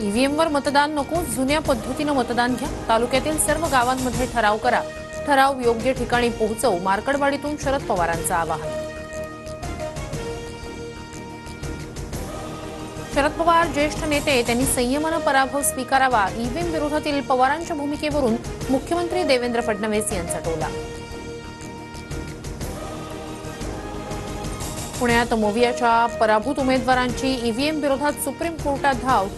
ईव्हीएमवर मतदान नको, जुन्या पद्धतीने मतदान घ्या। तालुक्यातील सर्व गावांमध्ये ठराव करा। ठराव योग्य ठिकाणी पोहोचवू, मार्कडवाडीतून शरद पवारांचं आवाहन। शरद पवार ज्येष्ठ नेते, त्यांनी संयमानं पराभव स्वीकारावा। ईव्हीएम विरोधातील पवारांच्या भूमिकेवरून मुख्यमंत्री देवेंद्र फडणवीस यांचा टोला। पुण्यात मोवियाच्या पराभूत उमेदवारांची ईव्हीएम विरोधात सुप्रीम कोर्टात धाव।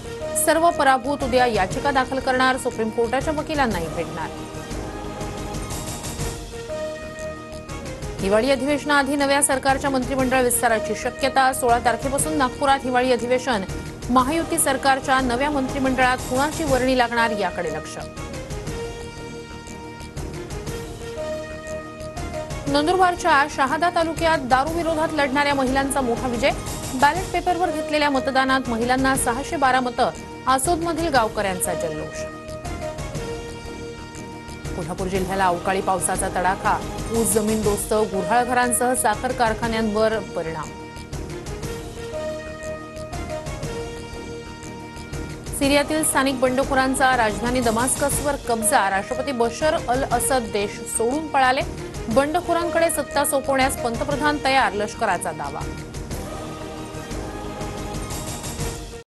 सर्व पराभूत उद्या याचिका दाखल करणार, सुप्रीम कोर्टाच्या वकिलांनाही भेटणार। हिवाळी अधिवेशनाआधी नव्या सरकारच्या मंत्रिमंडळ विस्ताराची शक्यता। 16 तारखेपासून नागपुरात हिवाळी अधिवेशन। महायुती सरकारच्या नव्या मंत्रिमंडळात कुणाची वर्णी लागणार याकडे लक्ष। नंदुरबारच्या शहादा तालुक्यात दारू विरोधात लढणाऱ्या महिलांचा मोठा विजय। बॅलेट पेपरवर घेतलेल्या मतदानात महिलांना 612 मतं। आसोदमधील गावकऱ्यांचा जल्लोष। कोल्हापूर जिल्ह्याला अवकाळी पावसाचा तडाखा। ऊस जमीनदोस्त, गुऱ्हाळ घरांसह साखर कारखान्यांवर परिणाम। सिरियातील स्थानिक बंडखोरांचा राजधानी दमास्कसवर कब्जा। राष्ट्रपती बशर अल असद देश सोडून पळाले। बंडखोरांकडे सत्ता सोपवण्यास पंतप्रधान तयार, लष्कराचा दावा।